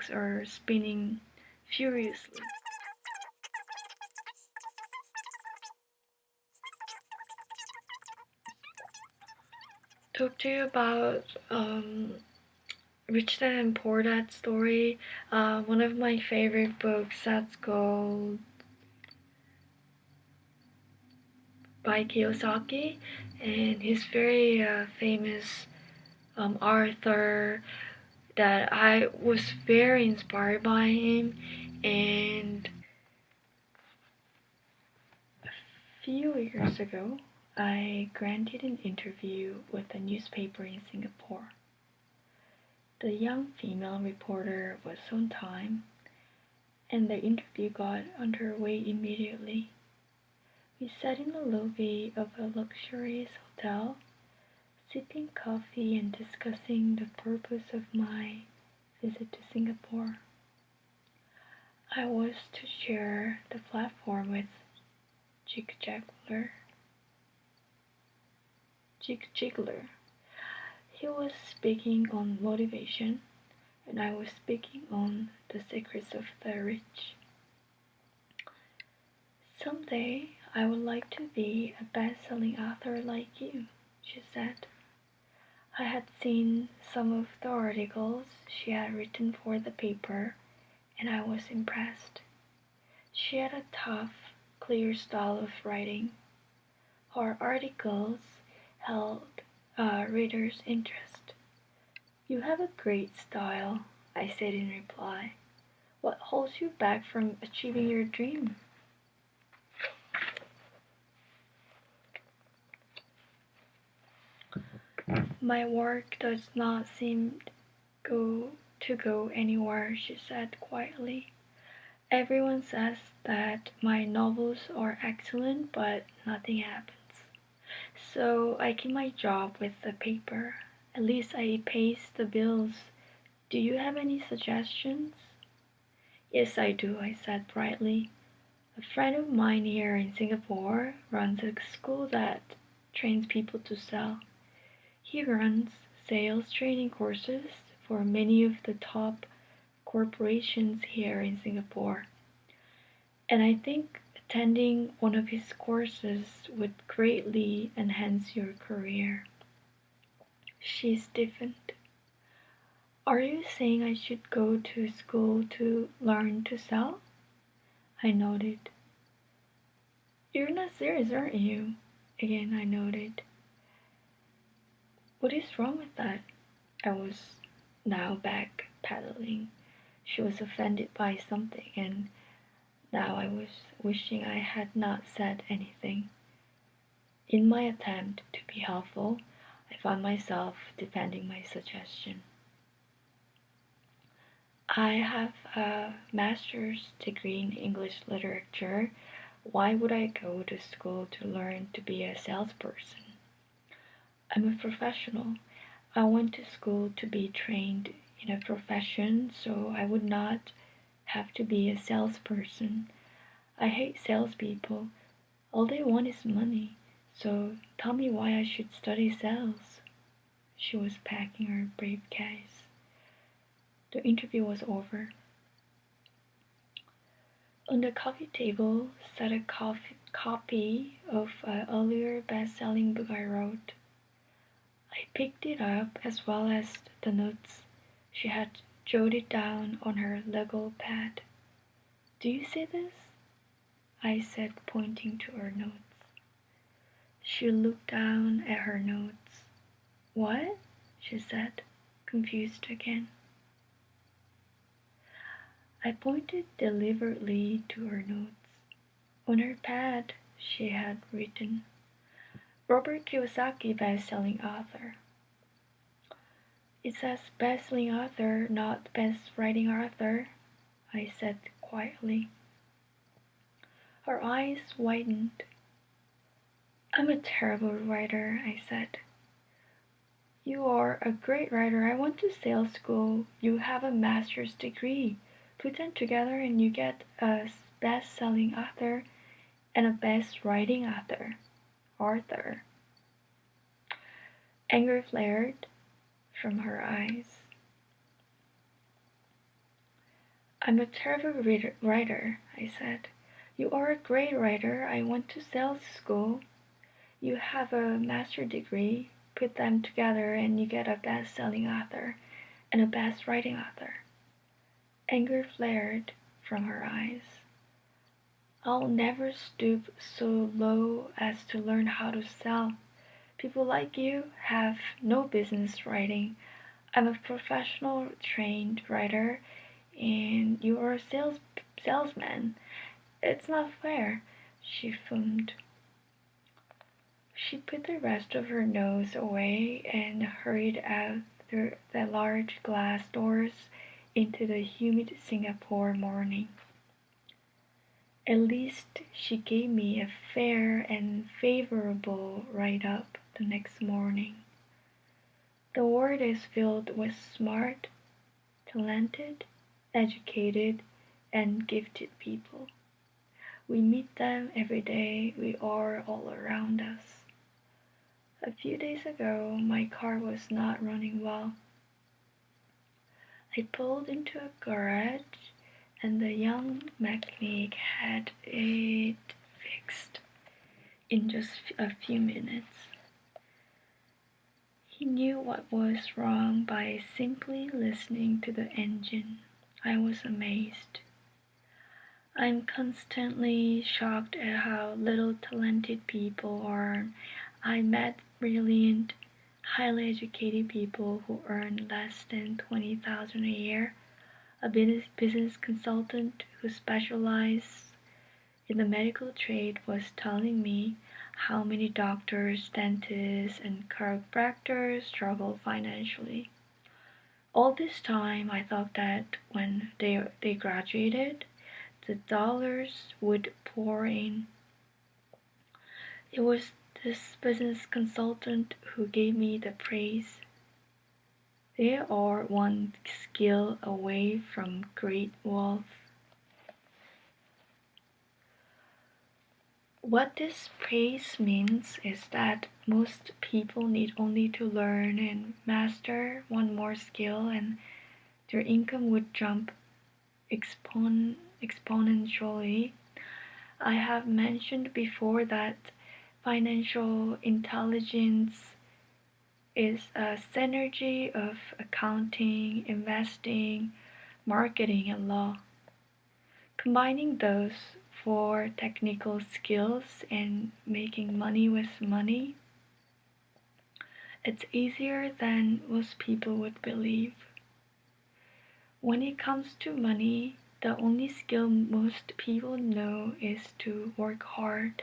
clocks are spinning furiously. Talk to you about Rich Dad and Poor Dad story. One of my favorite books that's called by Kiyosaki, and he's very famous author that I was very inspired by him. And a few years ago, I granted an interview with a newspaper in Singapore. The young female reporter was on time, and the interview got underway immediately. We sat in the lobby of a luxurious hotel, sipping coffee and discussing the purpose of my visit to Singapore. I was to share the platform with Jig Jiggler. He was speaking on motivation, and I was speaking on the secrets of the rich. Someday, I would like to be a best-selling author like you, she said. I had seen some of the articles she had written for the paper, and I was impressed. She had a tough, clear style of writing. Her articles held readers' interest. You have a great style, I said in reply. What holds you back from achieving your dream? My work does not seem to go anywhere, she said quietly. Everyone says that my novels are excellent, but nothing happens. So I keep my job with the paper. At least it pays the bills. Do you have any suggestions? Yes, I do, I said brightly. A friend of mine here in Singapore runs a school that trains people to sell. He runs sales training courses for many of the top corporations here in Singapore. And I think attending one of his courses would greatly enhance your career. She stiffened. Are you saying I should go to school to learn to sell? I nodded. You're not serious, aren't you? Again, I nodded. What is wrong with that? I was now back paddling. She was offended by something, and now I was wishing I had not said anything. In my attempt to be helpful, I found myself defending my suggestion. I have a master's degree in English literature. Why would I go to school to learn to be a salesperson? I'm a professional. I went to school to be trained in a profession, so I would not have to be a salesperson. I hate salespeople. All they want is money. So tell me why I should study sales. She was packing her briefcase. The interview was over. On the coffee table sat a copy of an earlier best-selling book I wrote. I picked it up as well as the notes she had jotted down on her legal pad. Do you see this? I said, pointing to her notes. She looked down at her notes. What? She said, confused again. I pointed deliberately to her notes. On her pad, she had written, Robert Kiyosaki, best-selling author. It says best-selling author, not best-writing author, I said quietly. Her eyes widened. I'm a terrible writer, I said. You are a great writer. I went to sales school. You have a master's degree. Put them together and you get a best-selling author and a best-writing author. Arthur. Anger flared from her eyes. I'm a terrible writer, I said. You are a great writer. I went to sales school. You have a master's degree. Put them together and you get a best-selling author and a best writing author. Anger flared from her eyes. I'll never stoop so low as to learn how to sell. People like you have no business writing. I'm a professional trained writer and you are a salesman. It's not fair, she fumed. She put the rest of her nose away and hurried out through the large glass doors into the humid Singapore morning. At least she gave me a fair and favorable write-up the next morning. The world is filled with smart, talented, educated, and gifted people. We meet them every day. We are all around us. A few days ago, my car was not running well. I pulled into a garage and the young mechanic had it fixed in just a few minutes. He knew what was wrong by simply listening to the engine. I was amazed. I'm constantly shocked at how little talented people are. I met brilliant, highly educated people who earn less than $20,000 a year. A business consultant who specialized in the medical trade was telling me how many doctors, dentists, and chiropractors struggle financially. All this time, I thought that when they graduated, the dollars would pour in. It was this business consultant who gave me the praise. They are one skill away from great wealth. What this praise means is that most people need only to learn and master one more skill and their income would jump exponentially. I have mentioned before that financial intelligence is a synergy of accounting, investing, marketing, and law. Combining those four technical skills and making money with money, it's easier than most people would believe. When it comes to money, the only skill most people know is to work hard.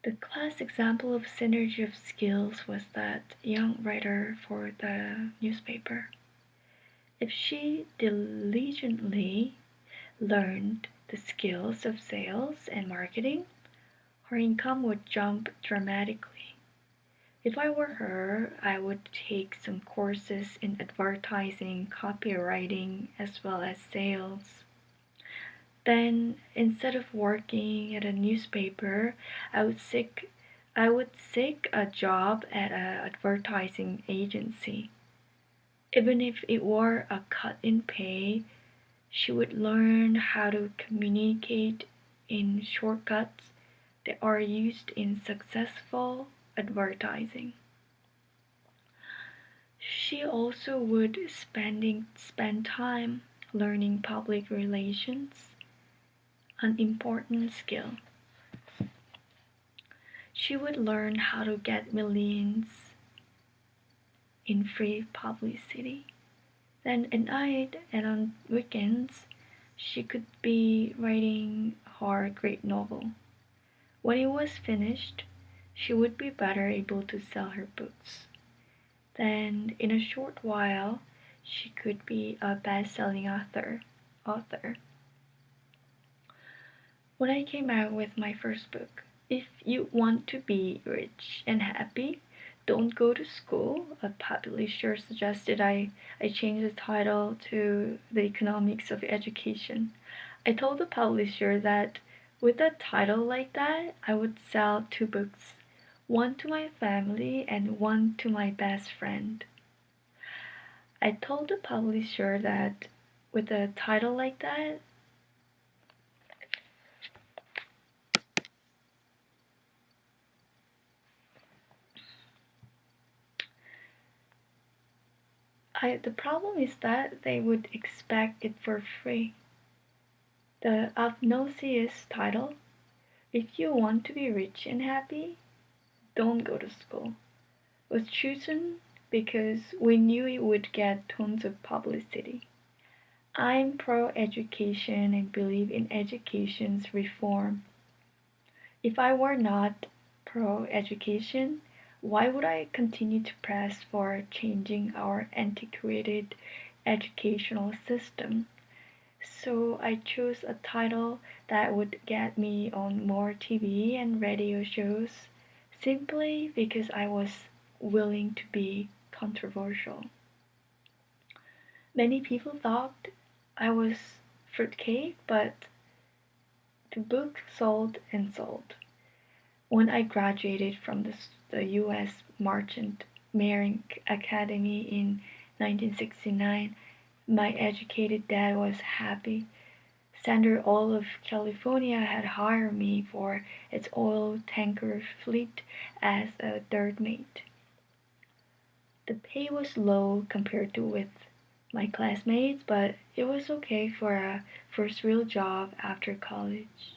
The class example of synergy of skills was that young writer for the newspaper. If she diligently learned the skills of sales and marketing, her income would jump dramatically. If I were her, I would take some courses in advertising, copywriting, as well as sales. Then, instead of working at a newspaper, I would seek a job at an advertising agency. Even if it were a cut in pay, she would learn how to communicate in shortcuts that are used in successful advertising. She also would spend time learning public relations, an important skill. She would learn how to get millions in free publicity. Then at night and on weekends, she could be writing her great novel. When it was finished, she would be better able to sell her books. Then, in a short while, she could be a best-selling author. When I came out with my first book, If You Want to Be Rich and Happy, Don't Go to School, a publisher suggested I change the title to The Economics of Education. I told the publisher that with a title like that, I would sell 2 books, one to my family and one to my best friend. I told the publisher that with a title like that. The problem is that they would expect it for free. The obnoxious title, "If you want to be rich and happy, don't go to school," was chosen because we knew it would get tons of publicity. I'm pro-education and believe in education's reform. If I were not pro-education, why would I continue to press for changing our antiquated educational system? So I chose a title that would get me on more TV and radio shows simply because I was willing to be controversial. Many people thought I was fruitcake, but the book sold and sold. When I graduated from the U.S. Merchant Marine Academy in 1969, my educated dad was happy. Standard Oil of California had hired me for its oil tanker fleet as a third mate. The pay was low compared to with my classmates, but it was okay for a first real job after college.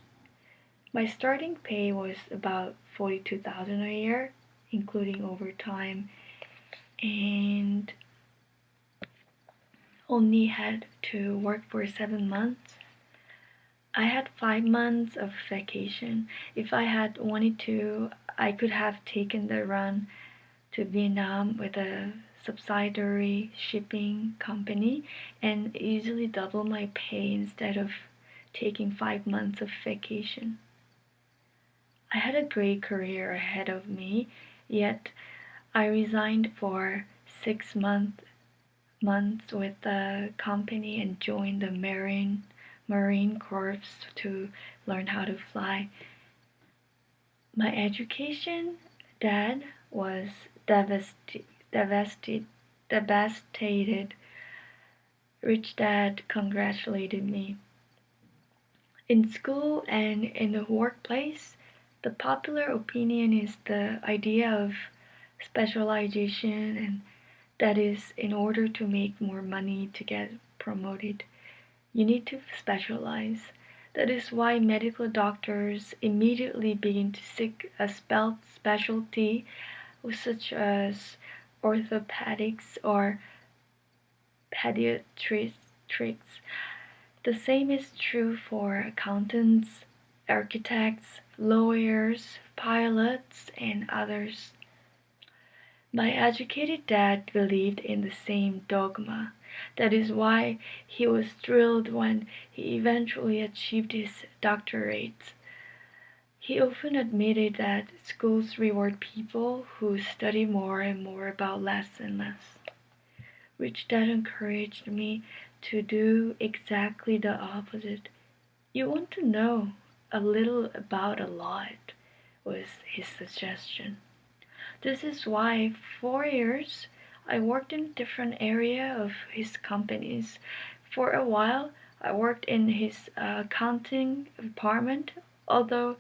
My starting pay was about $42,000 a year, including overtime, and only had to work for 7 months. I had 5 months of vacation. If I had wanted to, I could have taken the run to Vietnam with a subsidiary shipping company and easily double my pay instead of taking 5 months of vacation. I had a great career ahead of me, yet I resigned for 6 months with the company and joined the Marine Corps to learn how to fly. My education, dad, was devastated. Rich dad congratulated me. In school and in the workplace, the popular opinion is the idea of specialization, and that is, in order to make more money to get promoted, you need to specialize. That is why medical doctors immediately begin to seek a specialty such as orthopedics or pediatrics. The same is true for accountants, architects, lawyers, pilots, and others. My educated dad believed in the same dogma. That is why he was thrilled when he eventually achieved his doctorate. He often admitted that schools reward people who study more and more about less and less. Rich dad encouraged me to do exactly the opposite. You want to know a little about a lot, was his suggestion. This is why 4 years I worked in a different area of his companies. For a while, I worked in his accounting department, although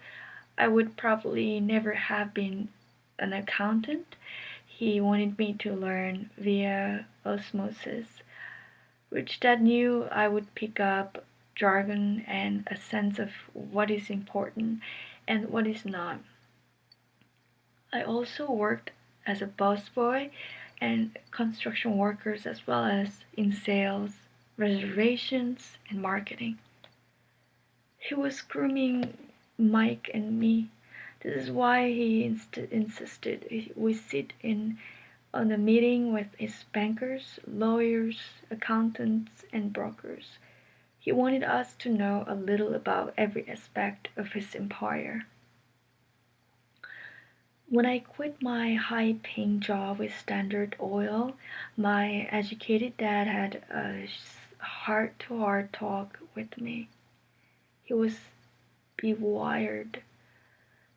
I would probably never have been an accountant. He wanted me to learn via osmosis, which dad knew I would pick up jargon and a sense of what is important and what is not. I also worked as a busboy and construction workers as well as in sales, reservations, and marketing. He was grooming Mike and me. This is why he insisted we sit in on a meeting with his bankers, lawyers, accountants, and brokers. He wanted us to know a little about every aspect of his empire. When I quit my high-paying job with Standard Oil, my educated dad had a heart-to-heart talk with me. He was bewildered.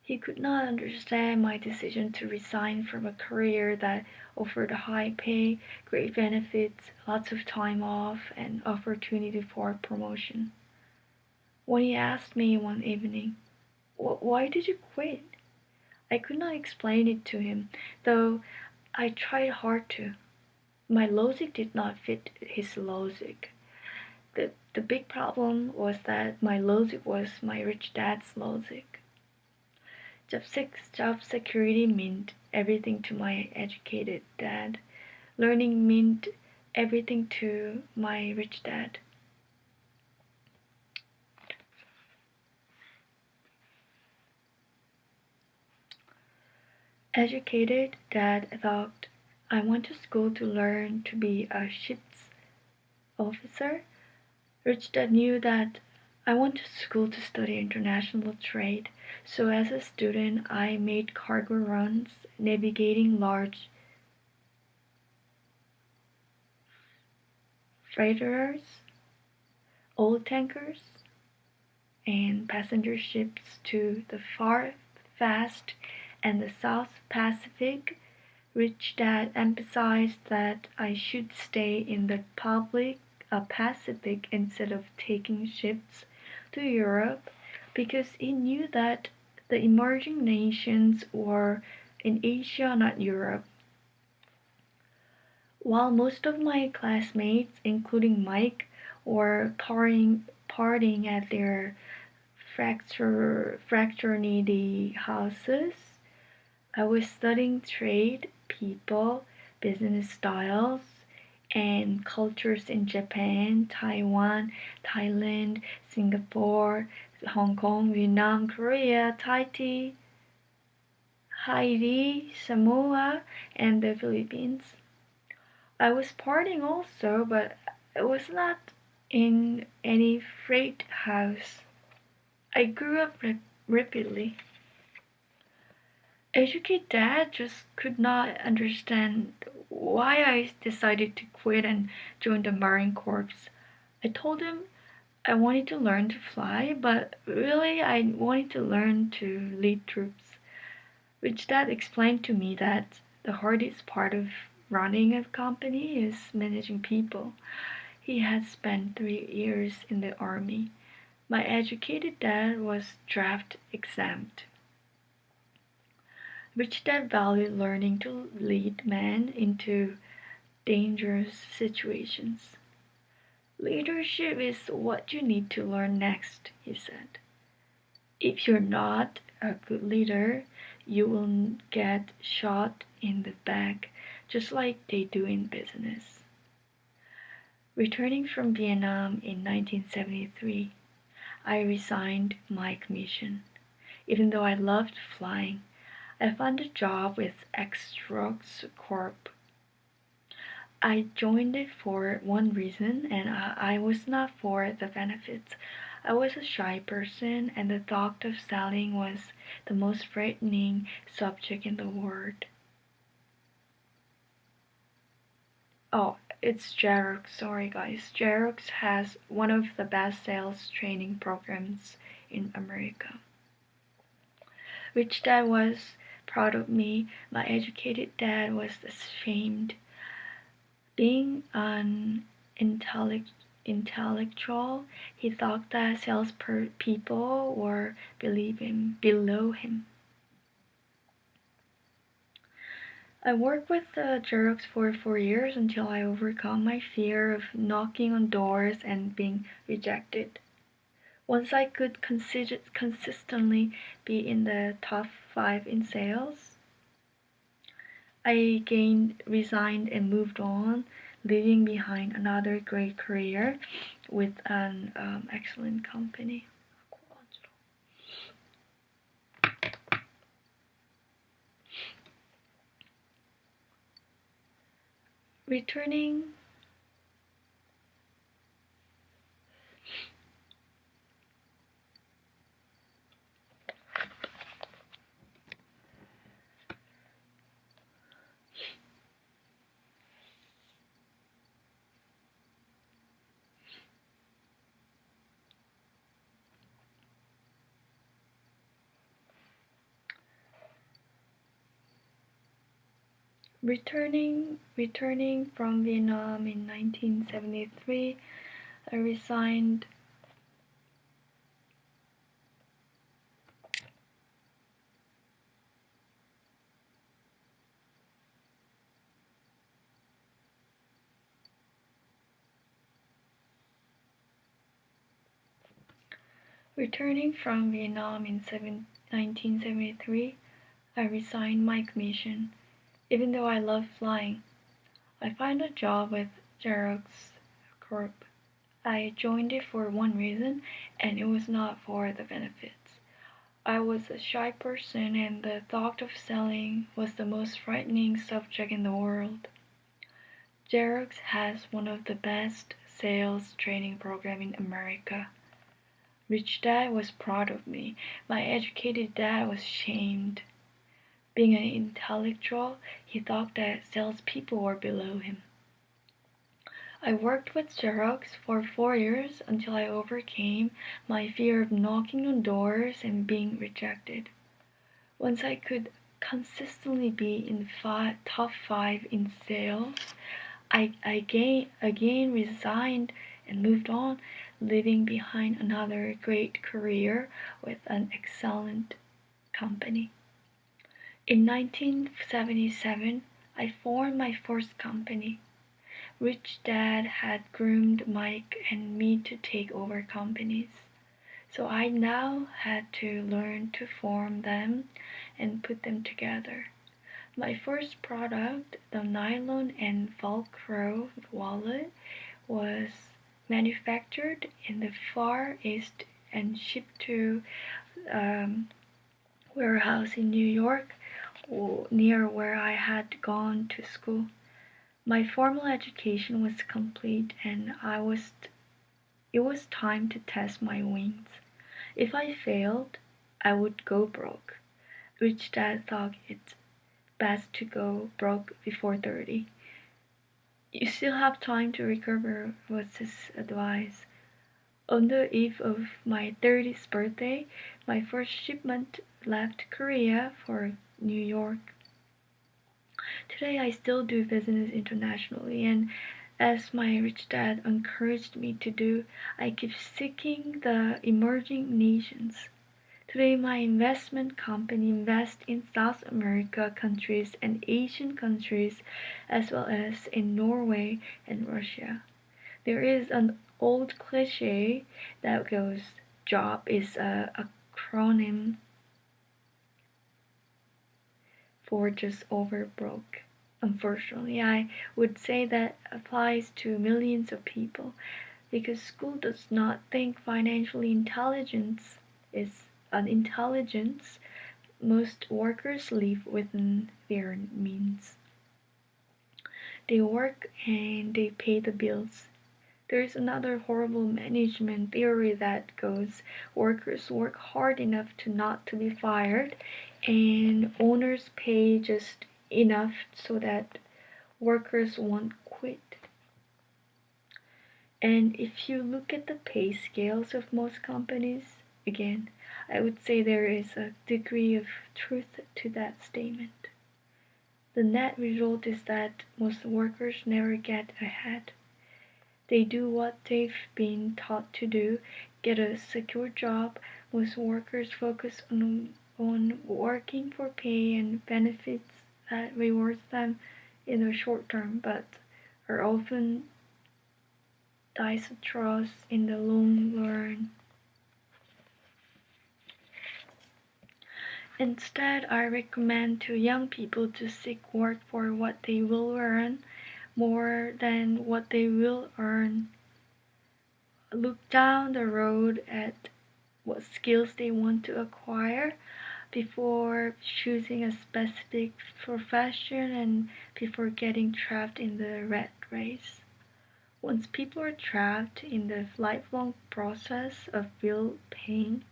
He could not understand my decision to resign from a career that offered high pay, great benefits, lots of time off, and opportunity for promotion. When he asked me one evening, "Why did you quit?" I could not explain it to him, though I tried hard to. My logic did not fit his logic. The big problem was that my logic was my rich dad's logic. Job security meant everything to my educated dad. Learning meant everything to my rich dad. Educated dad thought I went to school to learn to be a ship's officer. Rich dad knew that I went to school to study international trade, so as a student I made cargo runs, navigating large freighters, oil tankers, and passenger ships to the far West and the South Pacific. Rich dad emphasized that I should stay in the Pacific instead of taking ships to Europe because he knew that the emerging nations were in Asia, not Europe. While most of my classmates, including Mike, were partying at their fraternity houses, I was studying trade, people, business styles, and cultures in Japan, Taiwan, Thailand, Singapore, Hong Kong, Vietnam, Korea, Tahiti, Haiti, Samoa, and the Philippines. I was partying also, but I was not in any freight house. I grew up rapidly. Educated dad just could not understand why I decided to quit and join the Marine Corps. I told him I wanted to learn to fly, but really I wanted to learn to lead troops. Which dad explained to me that the hardest part of running a company is managing people. He had spent 3 years in the army. My educated dad was draft exempt. Rich dad valued learning to lead men into dangerous situations. Leadership is what you need to learn next, he said. If you're not a good leader, you will get shot in the back, just like they do in business. Returning from Vietnam in 1973, I resigned my commission. Even though I loved flying, I found a job with Ofcourse Corp. I joined it for one reason, and I was not for the benefits. I was a shy person, and the thought of selling was the most frightening subject in the world. Oh, it's Xerox. Sorry, guys. Xerox has one of the best sales training programs in America. Rich dad was proud of me. My educated dad was ashamed. Being an intellectual, he thought that salespeople were below him. I worked with Xerox for 4 years until I overcome my fear of knocking on doors and being rejected. Once I could consistently be in the top 5 in sales, I resigned and moved on, leaving behind another great career with an excellent company. Returning Returning from Vietnam in 1973, I resigned Returning from Vietnam in 1973, I resigned my commission, even though I love flying. I found a job with Xerox Corp. I joined it for one reason, and it was not for the benefits. I was a shy person, and the thought of selling was the most frightening subject in the world. Xerox has one of the best sales training programs in America. Rich Dad was proud of me. My educated dad was shamed. Being an intellectual, he thought that salespeople were below him. I worked with Xerox for 4 years until I overcame my fear of knocking on doors and being rejected. Once I could consistently be in top 5 in sales, I again resigned and moved on, leaving behind another great career with an excellent company. In 1977, I formed my first company. Rich Dad had groomed Mike and me to take over companies, so I now had to learn to form them and put them together. My first product, the nylon and Velcro wallet, was manufactured in the Far East and shipped to warehouse in New York, near where I had gone to school. My formal education was complete, and it was time to test my wings. If I failed, I would go broke. Rich Dad thought it best to go broke before 30. You still have time to recover, was his advice. On the eve of my 30th birthday, my first shipment left Korea for New York. Today I still do business internationally, and as my rich dad encouraged me to do, I keep seeking the emerging nations. Today my investment company invests in South America countries and Asian countries, as well as in Norway and Russia. There is an old cliche that goes, job is a acronym for just over broke. Unfortunately, I would say that applies to millions of people because school does not think financial intelligence is an intelligence. Most workers live within their means. They work and they pay the bills. There is another horrible management theory that goes, workers work hard enough to not to be fired, and owners pay just enough so that workers won't quit. And if you look at the pay scales of most companies, again, I would say there is a degree of truth to that statement. The net result is that most workers never get ahead. They do what they've been taught to do, get a secure job. Most workers focus on working for pay and benefits that rewards them in the short term, but are often disastrous in the long run. Instead, I recommend to young people to seek work for what they will earn more than what they will earn. Look down the road at what skills they want to acquire before choosing a specific profession and before getting trapped in the rat race. Once people are trapped in the lifelong process of bill paying,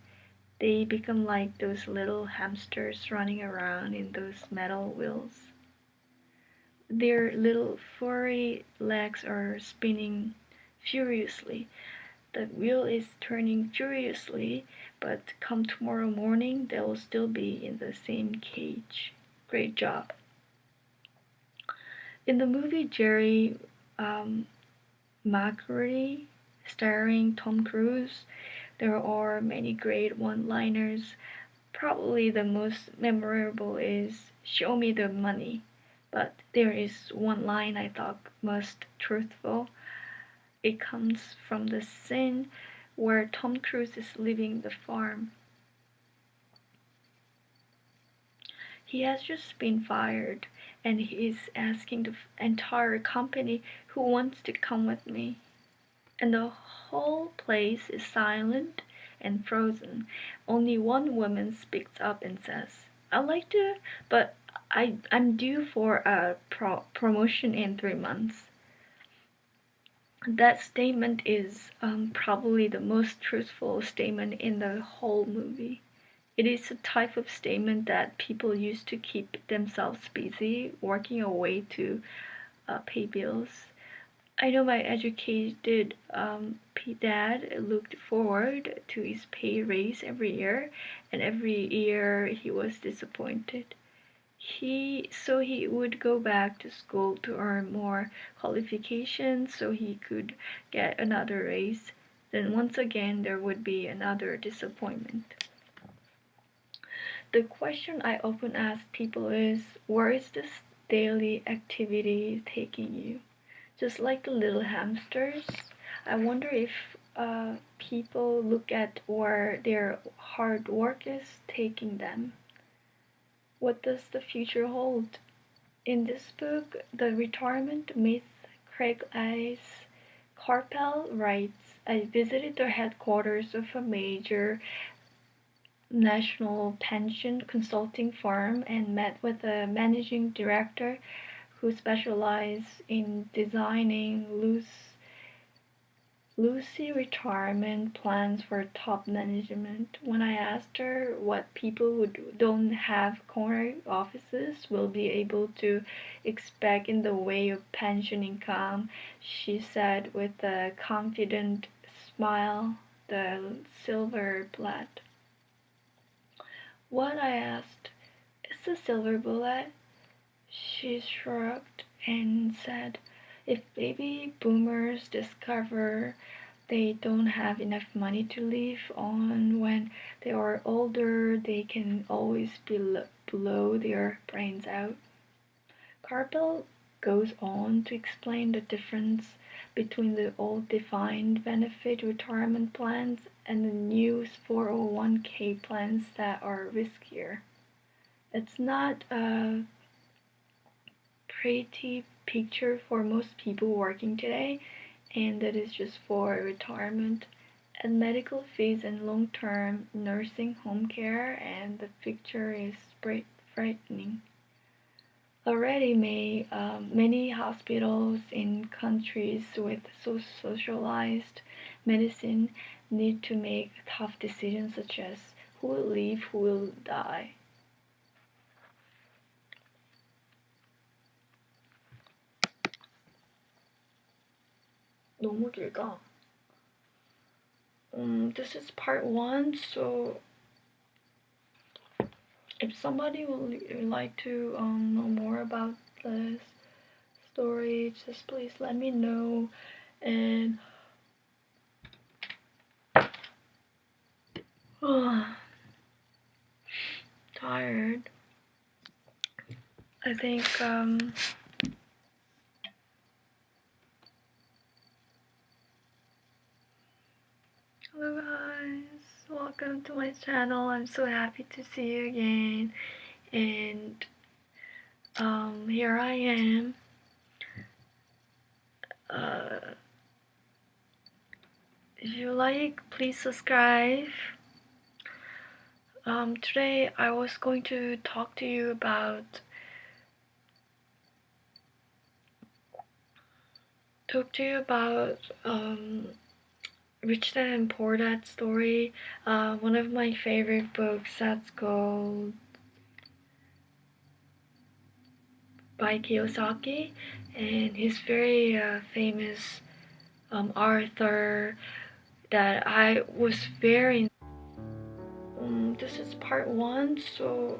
they become like those little hamsters running around in those metal wheels. Their little furry legs are spinning furiously. The wheel is turning furiously, but come tomorrow morning, they'll still be in the same cage. Great job. In the movie Jerry Maguire, starring Tom Cruise, there are many great one-liners. Probably the most memorable is "Show me the money." But there is one line I thought most truthful. It comes from the scene where Tom Cruise is leaving the farm. He has just been fired, and he is asking the entire company who wants to come with me. And the whole place is silent and frozen. Only one woman speaks up and says, "I'd like to, but I'm due for a promotion in 3 months." That statement is probably the most truthful statement in the whole movie. It is a type of statement that people use to keep themselves busy, working away to pay bills. I know my educated dad looked forward to his pay raise every year, and every year he was disappointed. So he would go back to school to earn more qualifications so he could get another raise. Then once again there would be another disappointment. The question I often ask people is, where is this daily activity taking you? Just like the little hamsters, I wonder if people look at where their hard work is taking them. What does the future hold? In this book, The Retirement Myth, Craig S. Carpel writes, I visited the headquarters of a major national pension consulting firm and met with a managing director who specialized in designing loosey retirement plans for top management. When I asked her what people who don't have corner offices will be able to expect in the way of pension income, she said with a confident smile, the silver bullet. What? I asked. Is the silver bullet? She shrugged and said, if baby boomers discover they don't have enough money to live on when they are older, they can always blow their brains out. Carpel goes on to explain the difference between the old defined benefit retirement plans and the new 401k plans that are riskier. It's not a pretty picture for most people working today, and that is just for retirement and medical fees and long-term nursing home care, and the picture is frightening. Already many hospitals in countries with socialized medicine need to make tough decisions such as who will live, who will die. 너무 길다. This is part 1, so if somebody would like to know more about this story, just please let me know. And tired. I think hello guys, welcome to my channel. I'm so happy to see you again, and here I am. If you like, please subscribe. Today I was going to talk to you about Rich Dad and Poor Dad story. One of my favorite books that's called by Kiyosaki, and he's very famous author that I was very. This is part 1, so